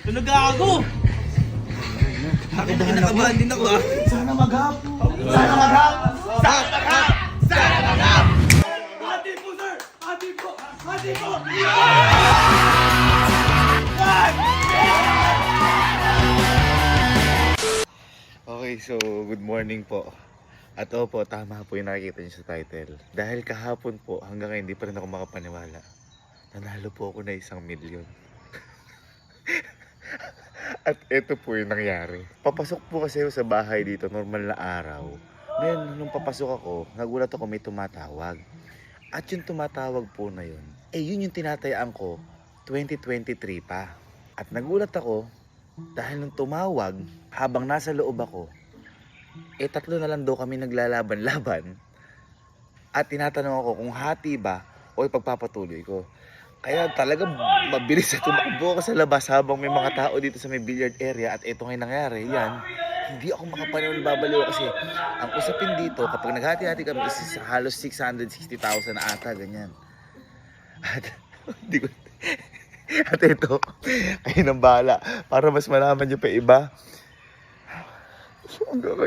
Tunog ako! Kinakabahan din ako ah. Sana mag-hap! Sana mag-hap! Sana mag-hap! Sana mag-hap! Hati po sir! Hati po! Hati po! Okay, so good morning po. At opo, tama po yung nakikita niyo sa title. Dahil kahapon po, hanggang ngayon, hindi pa rin ako makapaniwala. Nanalo po ako na 1,000,000. At ito po yung nangyari. Papasok po kasi ako sa bahay dito, normal na araw. Ngayon, nung papasok ako, nagulat ako may tumatawag. At yung tumatawag po na yun, yun yung tinatayaan ko, 2023 pa. At nagulat ako, dahil nung tumawag, habang nasa loob ako, tatlo na lang daw kami naglalaban-laban. At tinatanong ako kung hati ba o ipagpapatuloy ko. Kaya talaga mabilis na tumakbo ako sa labas habang may mga tao dito sa may billiard area. At ito ngayon nangyari, yan. Hindi ako makapaniwala, babaliw kasi ang usapin dito, kapag naghati-hati kami, is halos 660,000 na ata, ganyan. At hindi ko... At ito, kayo nang bahala. Para mas malaman nyo pa iba. Hanggang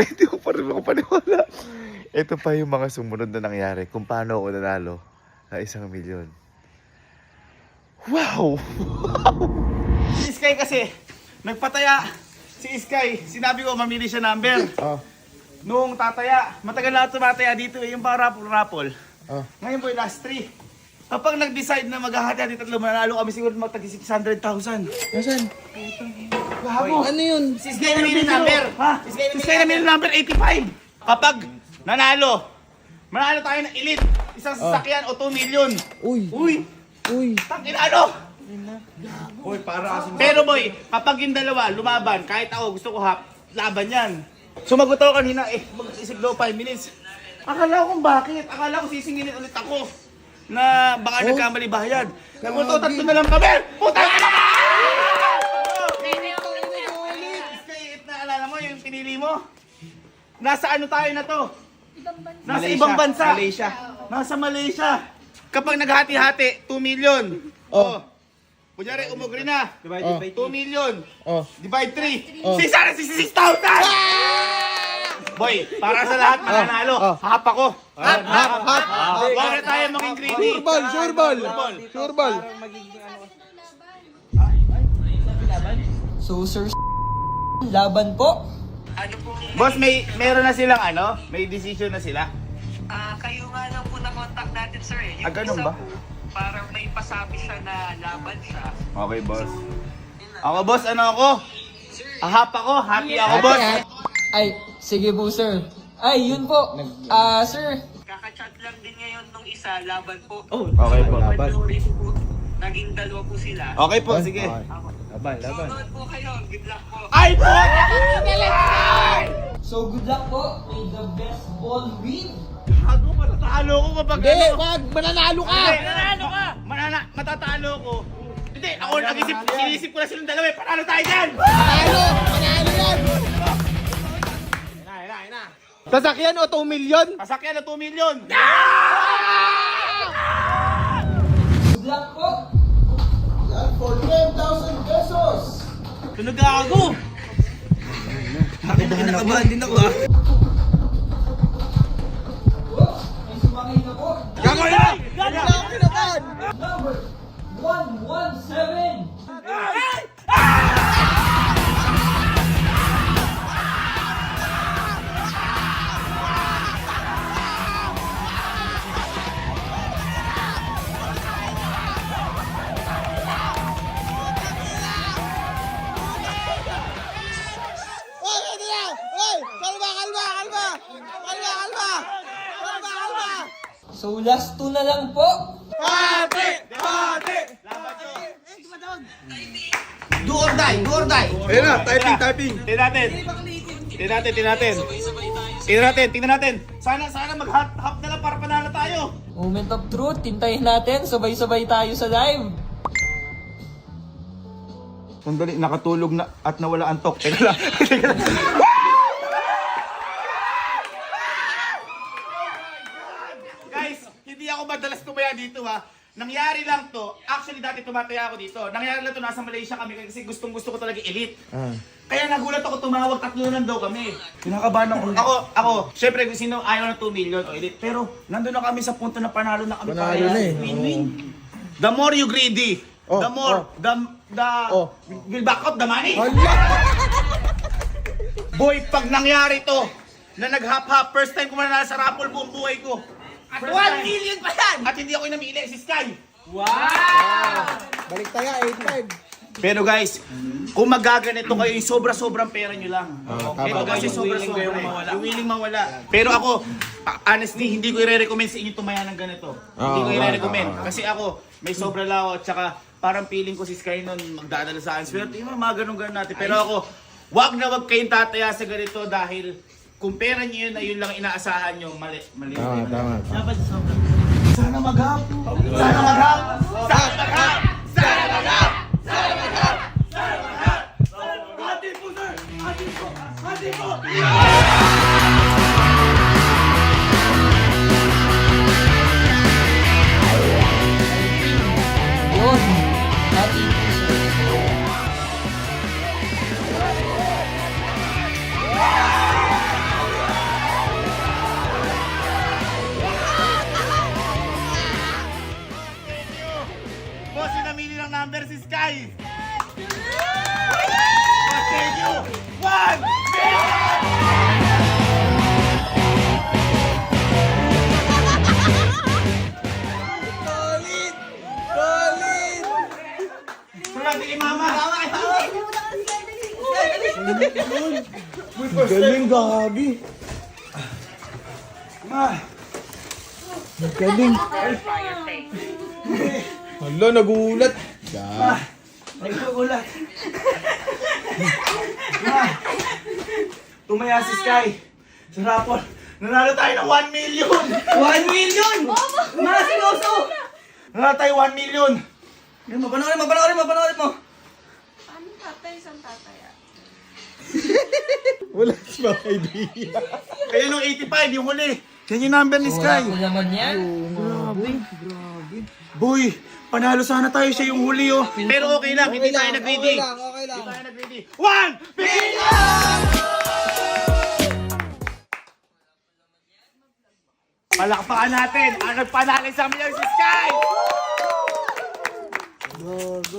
hindi ko pa rin makapaniwala. Ito pa yung mga sumunod na nangyari kung paano ako nanalo na 1,000,000. Wow! Si Sky kasi, nagpataya. Si Sky, sinabi ko mamili siya number. Nung tataya, matagal na tumataya dito yung para rapol-rapol. Ngayon po yung last 3. Kapag nag-decide na maghahati-hati tatlo, mananalo kami siguro magtagi 600,000. Nasaan? Gabo. Ano yun? Si Sky namili number. Ha? Si Sky namili number 85. Kapag nanalo tayo ng elite. Isang sasakyan o 2 million. Uy! Tangin ano? Uy, para kasi. Pero boy, kapag yung dalawa lumaban, kahit ako gusto ko laban yan. Sumagot ako kanina, mag-isip daw 5 minutes. Akala ko kung bakit. Akala ko sisingilin ulit ako. Na baka nagkamali bayad. Naguto, tatlo na lang kami! Puta ka na! Naalala mo yung pinili mo? Nasa ano tayo na to? Nasa Malaysia. ibang bansa. Malaysia. Nasa Malaysia. Kapag naghati-hati, 2 million. Kunyari, umugri na. Divide by 2 million. Divide 3. 666,000! Boy, para sa lahat mananalo. Hap ako. Hap. Huwag na tayo maging greedy. Sure ball. So sir, laban po. Boss, meron na silang may decision na sila. Kayo nga lang po na-contact natin, sir. Yung ganun isa ba? po, parang may pasabi siya na laban siya. Okay, boss. Ako, boss, ano ako? Hap ako, happy ako, boss. Ay, sige po sir. Ay, yun po. Sir. Kaka-chat lang din ngayon nung isa, laban po. Okay po. Majority po, naging dalawa po sila. Okay po, sige. Sunod po kayo, good luck po. Ay, po! So good luck po. May the best ball win. Ako, matatalo ko kapag wag. Mananalo ka. Mananalo ka! Matatalo ko. Hindi, ako sinisip ko na silang dalawa. Panalo tayo dyan! Manalo yan. Sasakyan o 2 million? Pasakyan na 2 million! Good luck po. For 10,000 pesos. Tunog ako! Kinakabahan din ako ah. May sumangay na po. Gagawin na! Number 117. So last 2 na lang po. Do or die! Do or die! Ayun na, typing. Tingnan natin. Sana mag-hop na lang para panalo tayo. Moment of truth, tintayin natin. Sabay-sabay tayo sa live. Sandali, nakatulog na at nawala antok. Teka lang. Guys, hindi ako madalas tumaya dito ha. nangyari lang to, actually dati tumataya ako dito. Nangyari lang to, nasa Malaysia kami kasi gustong gusto ko talaga elite. Kaya nagulat ako tumawag, 3 lang daw kami. Kinakabahan ako. Ako, syempre sino ayaw ng 2 million o elite. Pero nandun na kami sa punto na panalo na kami. Panalo na eh. Win-win. The more you greedy, the more, will back up the money. Boy, pag nangyari to, na nag-hop-hop, first time ko mananalo sa raffle buong buhay ko. At 1 million pa yan! At hindi ako yung namili, si Sky. Balik tayo, 8-5. Pero guys, kung magaganito kayo, yung sobra-sobrang pera nyo lang. Ito kasi sobra-sobra. Yung willing mawala. Pero ako, honestly, hindi ko i-recommend sa inyo tumaya ng ganito. Hindi ko i-recommend. Kasi ako, may sobra lang ako. At saka, parang feeling ko si Sky nun magdadala sa akin. Swerte, yung mga ganun-ganun natin. Pero ako, wag na wag kayong tataya sa ganito dahil kung pera nyo yun na yun lang inaasahan nyo, mali. Tama. Sana mag-hap! Sana mag-hap! Sana mag-hap! Sana mag-hap! Sana mag-hap! Sana mag-hap! Hati po, sir! Hati po! Hati po! Yun. Happy po, sir. Boss, yung namili ng number si Sky! Boss, thank you! 1 million! Salamat kay Mama! Galing, Gabi. Galing. Hala, nagulat. Nagkukulat. Tumaya si Sky. Sa rapol. Nanalo tayo ng 1 million! 1 million! Masiloso! Nanalo tayo 1 million! Yan mo, panoorin mo! Ano tatay? Saan tatay? Wala siya idea. Kaya nung 85, yung huli. Yan yung number ni Sky. Wala ko naman yan. Boy, panalo sana tayo siya yung huli oh. Pero okay lang, hindi tayo nag-greedy. Okay lang. Hindi tayo nag-greedy. 1 million! Palakpakan natin. Ang nagpanalo sa amin yung si Sky!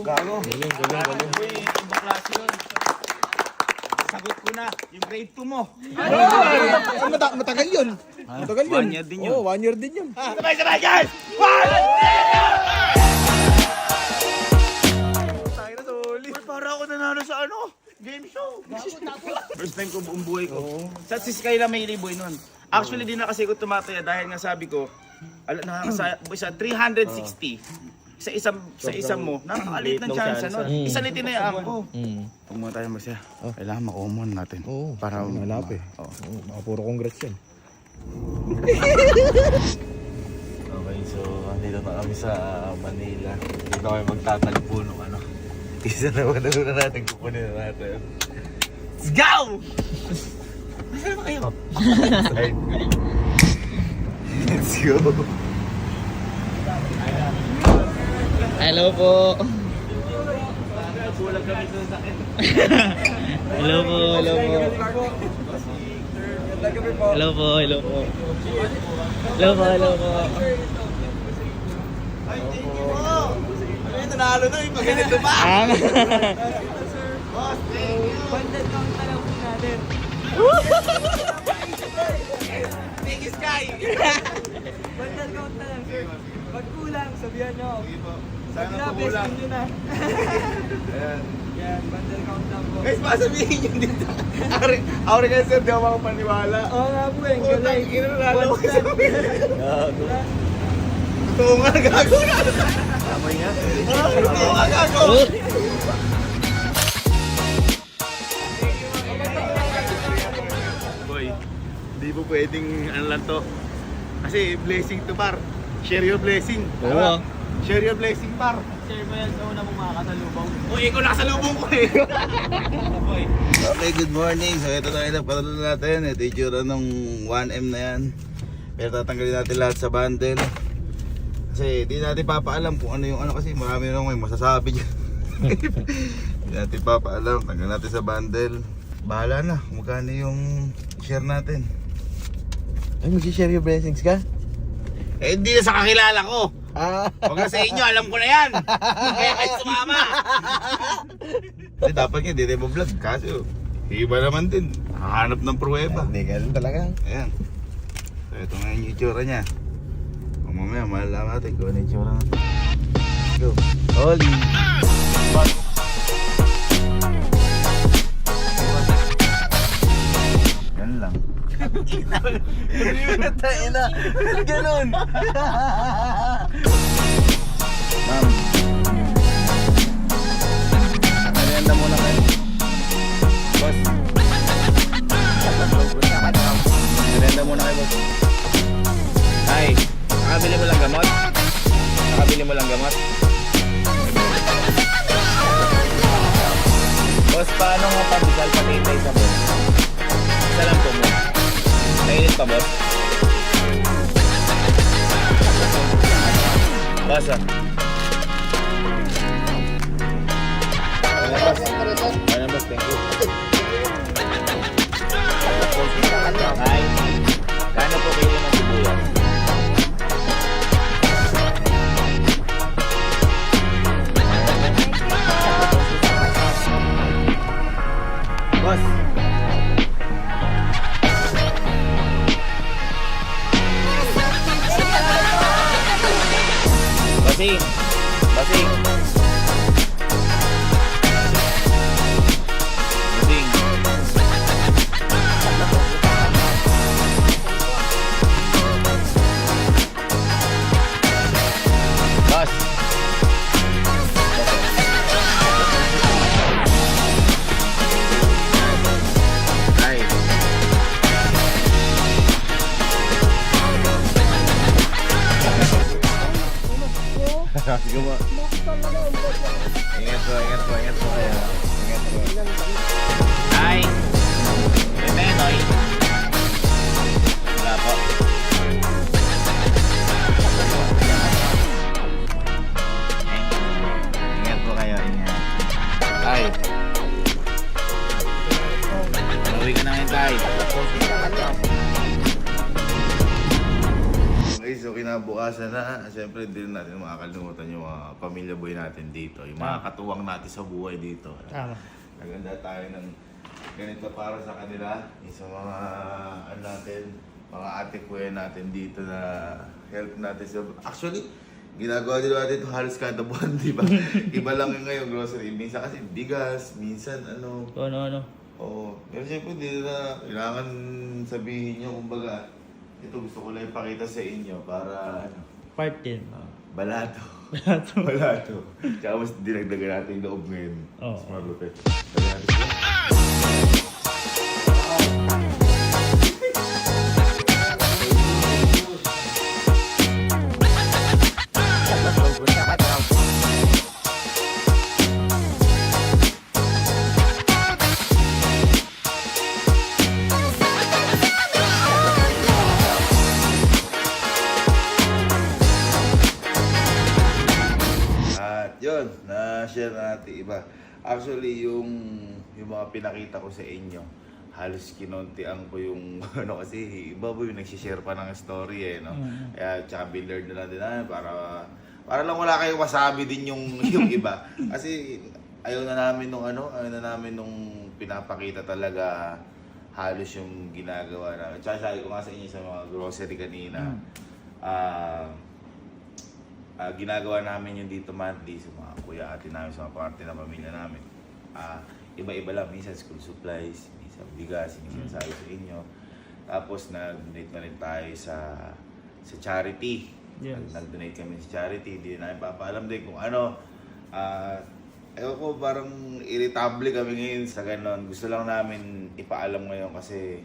Gago. Galing. Boy, ibang klase yun. Sagot ko na, yung grade 2 mo. Matagal yun. Matagal yun. 1 year din yun. Oo, 1 year din yun. Sabay, guys! 1 million! Tayo na soli. Para ako nanalo sa ano? Game show. First time ko buong buhay ko. Sa si Sky lang may liboy nun. Actually, di na kasi ko tumataya dahil nga sabi ko, sa 360. Sa isang mo, nakakaliit ng chance nun. Isalitin na yung ko. Huwag muna tayo masaya. Kailangan makuha natin. Oo, para malap eh. Oo. Mga puro congrats yan. Okay, so andito na kami sa Manila. Dito kami magtatalpo nung ano. Isa naman na natin kukunin na natin. Let's go! Masaya ba kayo? Right. Let's go. Hello po. Bulag kami sa sakit. Hello po. Ay, thank you po! Ano yung nanalo na yung pag-ganito pa? Boss, thank you! Banded count na lang po natin. Thank you, Sky! Banded count na lang, sir. Pag kulang, sabihan nyo. Sana Pag po kulang. nyo na. Ayan. Yan, banded count lang po. Guys, pasabihin nyo dito. Ako rin kasi di ako makapaniwala. Oo nga po eh, galing. Inanalo ko sa totoo nga, gago na. Tama yan. Totoo nga, gago. Boy, di po pwedeng ano lang to. Kasi blessing to par. Share your blessing. Oo. Share your blessing par. Share mo yan sa una mong makakasalubong. Uy, ikaw nakasalubong ko eh. Boy. Okay, good morning. So ito na ilang panalo natin. Ito yung tsura ng 1M na yan. Pero tatanggalin natin lahat sa bundle. Kasi di natin papaalam kung ano yung ano kasi marami na may masasabi dyan. Di natin papaalam, tanggal natin sa bundle. Bahala na, kung magkano yung share natin. Ay, mag-share yung blessings ka? Eh, hindi na sa kakilala ko. Ah. Huwag na sa inyo, alam ko na yan. Kaya kayo sumama. Kasi dapat nga, di tayo vlog. Kasi iba naman din. Nakahanap ng pruweba. Hindi, ganun talaga. Ayan. So, ito nga yung itsura niya. Kung mamaya, malalaman natin kung ano yung itsura natin. Go. Holy. Yan lang. Ganun. Ma'am. Merienda muna kayo. Boss. Merienda muna kayo, boss. Ay, nakabili mo lang gamot? Nakabili mo lang gamot? Boss, paano nga pabisal patitay sa boss? Isa lang po mo. Mainit pa, boss? Boss, ah. Ano, boss? Ano, boss? Thank you. Ay, kano po kayo ng sibuyas? Boss. Basing. Basing. Basing. Boss. Ay. Sige mo. Ingat po kayo. Ingat po. Ay. Benoy. Wala po. Ingat po kayo, ingat. Ay. Uwi ka na ngayon, Tay. Okay, so kinabukasan na. Siyempre, hindi rin natin makakalimutan yung mga pamilya boy natin dito. Yung mga katuwang natin sa buhay dito. Tama. Naganda tayo ng ganito para sa kanila. Yung sa mga, ano natin, mga ate kuya natin dito na help natin sa... Actually, ginagawa din natin ito halos kada buwan, di ba? Iba lang yung ngayon grocery. Minsan kasi bigas, minsan ano. Ano? Oo. Pero siyempre, hindi na kailangan sabihin nyo, kumbaga, ito gusto ko lang ipakita sa inyo para ano. Part 10. Balato. Balato. Tsaka mas dinagdagan natin yung loob ngayon. Oo. Mas malupit. Sabi natin sila. At yun, na-share natin iba. Actually, yung mga pinakita ko sa inyo, halos kinontian ko yung ano kasi iba po yung nagsishare pa ng story eh, no? Kaya tsaka billard na lang din namin para lang wala kayong masabi din yung iba. Kasi ayaw na namin nung pinapakita talaga halos yung ginagawa namin. Tsaka sabi ko nga sa inyo sa mga grocery kanina, ginagawa namin yung dito monthly sa mga kuya ate namin, sa mga parte ng pamilya namin. Iba-iba lang, minsan school supplies, minsan bigas, minsan sabi sa inyo. Tapos nag-donate na rin tayo sa charity. Yes. Nag-donate kami sa charity, hindi na namin papaalam din kung ano. Ewan ko, parang irritable kami ngayon sa ganon. Gusto lang namin ipaalam ngayon kasi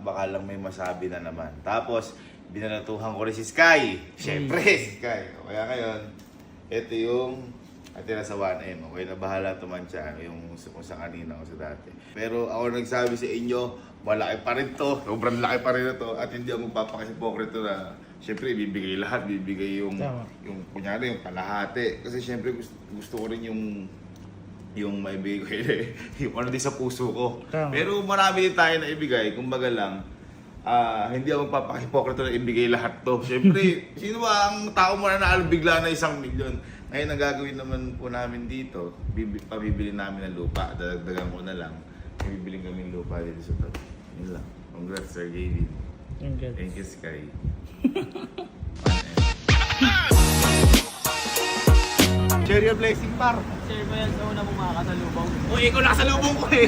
baka lang may masabi na naman. Tapos, binanatuhan ko rin si Sky. Siyempre, si Sky. Kaya ngayon, ito yung atira sa 1M. Okay, na bahala tumansya yung kung sa kanina o sa dati. Pero ako nagsabi sa inyo, malaki pa rin to. Sobrang laki pa rin na to. At hindi ako magpapakasipokrito na syempre ibibigay lahat, bibigay yung Tama. yung kunyari yung kalahati. Kasi syempre gusto ko rin yung maibigay ko yung ano din sa puso ko. Tama. Pero marami din tayo na ibigay, kumbaga lang hindi ako magpapahipokrito na ibigay lahat to. Syempre, sino ba ang tao mo na bigla na 1 milyon? Ngayon, ang gagawin naman po namin dito, pabibili namin ng lupa. Dadagdagan ko na lang. Bibiling kami ng lupa dito sa top. Yun lang. Congrats, Sir Gavin. Thank you, Sky. Share your blessing, par. Share mo yan sa una mong makakasalubong. Uy, ikaw nasa lubong ko eh.